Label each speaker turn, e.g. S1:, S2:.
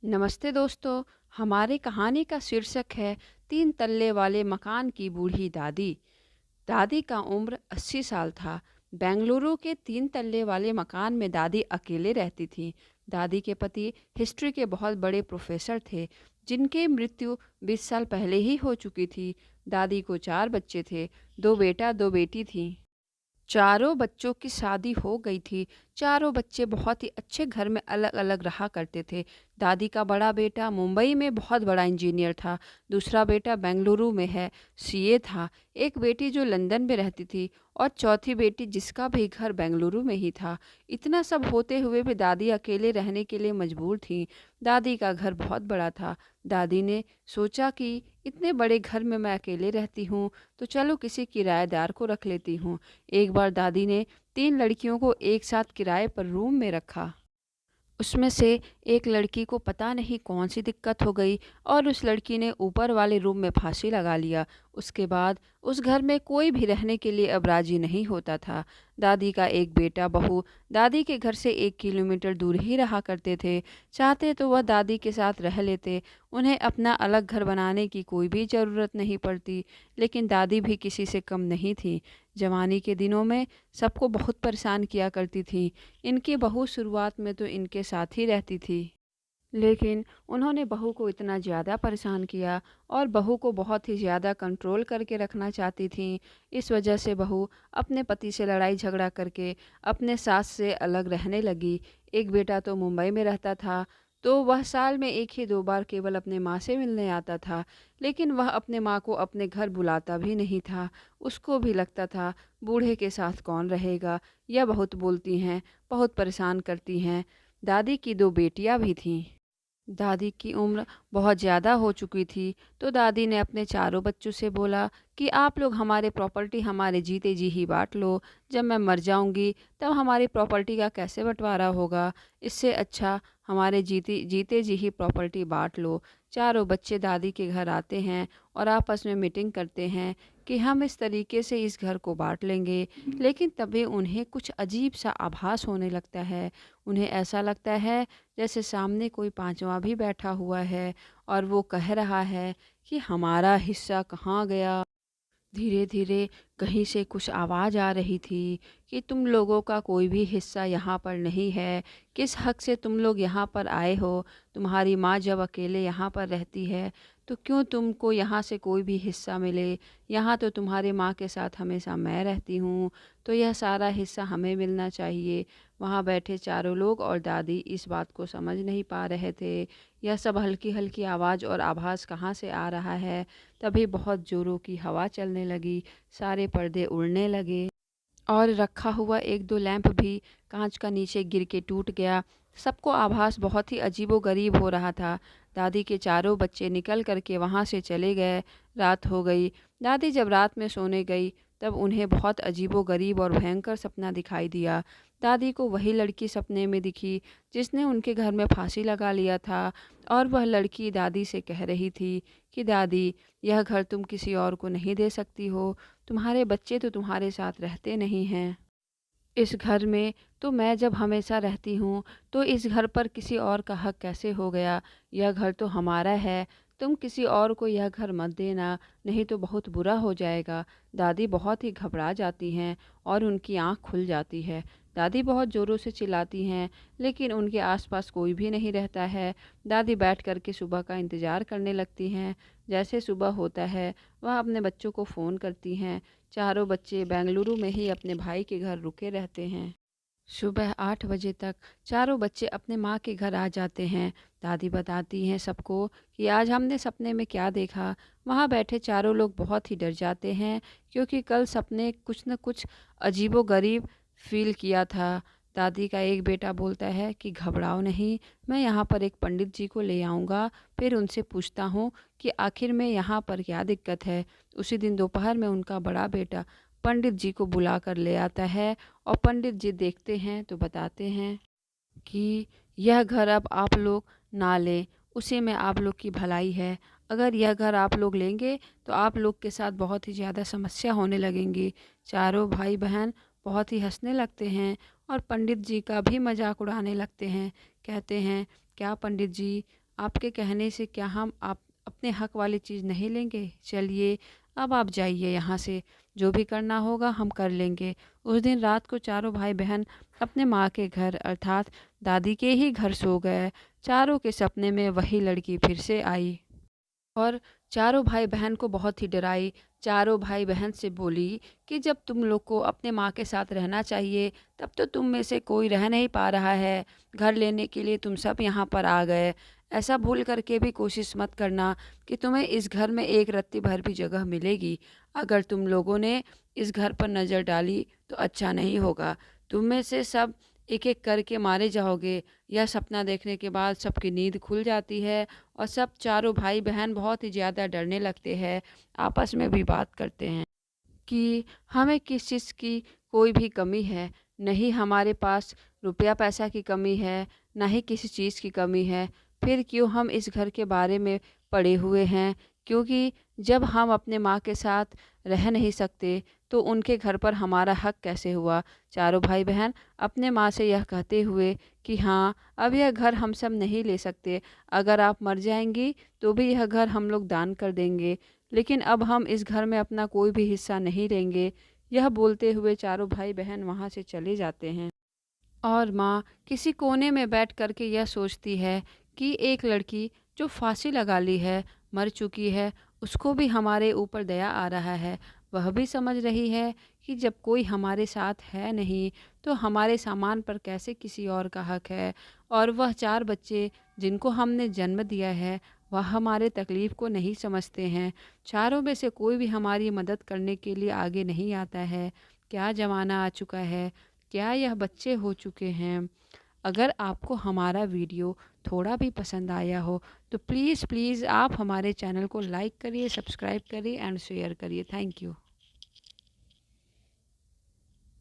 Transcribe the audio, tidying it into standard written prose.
S1: नमस्ते दोस्तों। हमारी कहानी का शीर्षक है तीन तल्ले वाले मकान की बूढ़ी दादी। दादी का उम्र 80 साल था। बेंगलुरु के तीन तल्ले वाले मकान में दादी अकेले रहती थी। दादी के पति हिस्ट्री के बहुत बड़े प्रोफेसर थे, जिनकी मृत्यु 20 साल पहले ही हो चुकी थी। दादी को चार बच्चे थे, दो बेटा दो बेटी थी। चारों बच्चों की शादी हो गई थी। चारों बच्चे बहुत ही अच्छे घर में अलग अलग रहा करते थे। दादी का बड़ा बेटा मुंबई में बहुत बड़ा इंजीनियर था। दूसरा बेटा बेंगलुरु में है, सीए था। एक बेटी जो लंदन में रहती थी और चौथी बेटी जिसका भी घर बेंगलुरु में ही था। इतना सब होते हुए भी दादी अकेले रहने के लिए मजबूर थी। दादी का घर बहुत बड़ा था। दादी ने सोचा कि इतने बड़े घर में मैं अकेले रहती हूँ, तो चलो किसी किराएदार को रख लेती हूँ। एक बार दादी ने तीन लड़कियों को एक साथ किराए पर रूम में रखा। उसमें से एक लड़की को पता नहीं कौन सी दिक्कत हो गई और उस लड़की ने ऊपर वाले रूम में फांसी लगा लिया। उसके बाद उस घर में कोई भी रहने के लिए अब राजी नहीं होता था। दादी का एक बेटा बहू दादी के घर से 1 किलोमीटर दूर ही रहा करते थे। चाहते तो वह दादी के साथ रह लेते, उन्हें अपना अलग घर बनाने की कोई भी ज़रूरत नहीं पड़ती। लेकिन दादी भी किसी से कम नहीं थी। जवानी के दिनों में सबको बहुत परेशान किया करती थी। इनकी बहू शुरुआत में तो इनके साथ ही रहती थी, लेकिन उन्होंने बहू को इतना ज़्यादा परेशान किया और बहू को बहुत ही ज़्यादा कंट्रोल करके रखना चाहती थीं। इस वजह से बहू अपने पति से लड़ाई झगड़ा करके अपने सास से अलग रहने लगी। एक बेटा तो मुंबई में रहता था, तो वह साल में एक ही दो बार केवल अपने माँ से मिलने आता था। लेकिन वह अपने माँ को अपने घर बुलाता भी नहीं था। उसको भी लगता था बूढ़े के साथ कौन रहेगा, यह बहुत बोलती हैं, बहुत परेशान करती हैं। दादी की दो बेटियां भी थीं। दादी की उम्र बहुत ज़्यादा हो चुकी थी, तो दादी ने अपने चारों बच्चों से बोला कि आप लोग हमारे प्रॉपर्टी हमारे जीते जी ही बांट लो। जब मैं मर जाऊंगी तब हमारी प्रॉपर्टी का कैसे बंटवारा होगा? इससे अच्छा हमारे जीते जीते जी ही प्रॉपर्टी बांट लो। चारों बच्चे दादी के घर आते हैं और आपस में मीटिंग करते हैं कि हम इस तरीके से इस घर को बांट लेंगे। लेकिन तभी उन्हें कुछ अजीब सा आभास होने लगता है। उन्हें ऐसा लगता है जैसे सामने कोई पांचवा भी बैठा हुआ है और वो कह रहा है कि हमारा हिस्सा कहाँ गया। धीरे धीरे कहीं से कुछ आवाज़ आ रही थी कि तुम लोगों का कोई भी हिस्सा यहाँ पर नहीं है। किस हक से तुम लोग यहाँ पर आए हो? तुम्हारी माँ जब अकेले यहाँ पर रहती है, तो क्यों तुमको यहाँ से कोई भी हिस्सा मिले? यहाँ तो तुम्हारे माँ के साथ हमेशा मैं रहती हूँ, तो यह सारा हिस्सा हमें मिलना चाहिए। वहाँ बैठे चारों लोग और दादी इस बात को समझ नहीं पा रहे थे। यह सब हल्की हल्की आवाज़ और आभास कहाँ से आ रहा है। तभी बहुत ज़ोरों की हवा चलने लगी, सारे पर्दे उड़ने लगे और रखा हुआ एक दो लैंप भी कांच का नीचे गिर के टूट गया। सबको आभास बहुत ही अजीबो-गरीब हो रहा था। दादी के चारों बच्चे निकल कर के वहाँ से चले गए। रात हो गई। दादी जब रात में सोने गई, तब उन्हें बहुत अजीबो-गरीब और भयंकर सपना दिखाई दिया। दादी को वही लड़की सपने में दिखी, जिसने उनके घर में फांसी लगा लिया था और वह लड़की दादी से कह रही थी कि दादी, यह घर तुम किसी और को नहीं दे सकती हो। तुम्हारे बच्चे तो तुम्हारे साथ रहते नहीं हैं। इस घर में तो मैं जब हमेशा रहती हूँ, तो इस घर पर किसी और का हक कैसे हो गया? यह घर तो हमारा है। तुम किसी और को यह घर मत देना, नहीं तो बहुत बुरा हो जाएगा। दादी बहुत ही घबरा जाती हैं और उनकी आँख खुल जाती है। दादी बहुत ज़ोरों से चिल्लाती हैं, लेकिन उनके आसपास कोई भी नहीं रहता है। दादी बैठ कर के सुबह का इंतज़ार करने लगती हैं। जैसे सुबह होता है, वह अपने बच्चों को फ़ोन करती हैं। चारों बच्चे बेंगलुरु में ही अपने भाई के घर रुके रहते हैं। सुबह 8 बजे तक चारों बच्चे अपने माँ के घर आ जाते हैं। दादी बताती हैं सबको कि आज हमने सपने में क्या देखा। वहाँ बैठे चारों लोग बहुत ही डर जाते हैं, क्योंकि कल सपने कुछ न कुछ अजीबो-गरीब फ़ील किया था। दादी का एक बेटा बोलता है कि घबराओ नहीं, मैं यहाँ पर एक पंडित जी को ले आऊँगा, फिर उनसे पूछता हूँ कि आखिर में यहाँ पर क्या दिक्कत है। उसी दिन दोपहर में उनका बड़ा बेटा पंडित जी को बुला कर ले आता है और पंडित जी देखते हैं तो बताते हैं कि यह घर अब आप लोग ना लें, उसी में आप लोग की भलाई है। अगर यह घर आप लोग लेंगे तो आप लोग के साथ बहुत ही ज़्यादा समस्या होने लगेंगी। चारों भाई बहन बहुत ही हंसने लगते हैं और पंडित जी का भी मजाक उड़ाने लगते हैं। कहते हैं, क्या पंडित जी, आपके कहने से क्या हम आप अपने हक वाली चीज़ नहीं लेंगे? चलिए, अब आप जाइए यहाँ से, जो भी करना होगा हम कर लेंगे। उस दिन रात को चारों भाई-बहन अपने माँ के घर अर्थात दादी के ही घर सो गए। चारों के सपने में वही लड़की फिर से आई और चारों भाई-बहन को बहुत ही डराई। चारों भाई-बहन से बोली कि जब तुम लोग को अपने माँ के साथ रहना चाहिए, तब तो तुम में से कोई रह नहीं पा रहा है। घर लेने के लिए तुम सब यहाँ पर आ गए। ऐसा भूल करके भी कोशिश मत करना कि तुम्हें इस घर में एक रत्ती भर भी जगह मिलेगी। अगर तुम लोगों ने इस घर पर नज़र डाली तो अच्छा नहीं होगा। तुम में से सब एक-एक करके मारे जाओगे। यह सपना देखने के बाद सबकी नींद खुल जाती है और सब चारों भाई-बहन बहुत ही ज़्यादा डरने लगते हैं, आपस में भी बात करते हैं कि हमें किस चीज़ की कोई भी कमी है, नहीं हमारे पास रुपया पैसा की कमी है, ना ही किसी चीज़ की कमी है, फिर क्यों हम इस घर के बारे में पड़े हुए हैं? क्योंकि जब हम अपने माँ के साथ रह नहीं सकते, तो उनके घर पर हमारा हक कैसे हुआ? चारों भाई-बहन अपने माँ से यह कहते हुए कि हाँ, अब यह घर हम सब नहीं ले सकते, अगर आप मर जाएँगी, तो भी यह घर हम लोग दान कर देंगे। लेकिन अब हम इस घर में अपना कोई भी हिस्सा नहीं लेंगे। यह बोलते हुए चारों भाई-बहन वहाँ से चले जाते हैं। और माँ किसी कोने में बैठ कर के यह सोचती है कि एक लड़की जो फांसी लगा ली है, मर चुकी है, उसको भी हमारे ऊपर दया आ रहा है। वह भी समझ रही है कि जब कोई हमारे साथ है नहीं, तो हमारे सामान पर कैसे किसी और का हक है। और वह 4 बच्चे जिनको हमने जन्म दिया है, वह हमारे तकलीफ़ को नहीं समझते हैं। चारों में से कोई भी हमारी मदद करने के लिए आगे नहीं आता है। क्या ज़माना आ चुका है, क्या यह बच्चे हो चुके हैं। अगर आपको हमारा वीडियो थोड़ा भी पसंद आया हो तो प्लीज़ आप हमारे चैनल को लाइक करिए, सब्सक्राइब करिए एंड शेयर करिए। Thank you.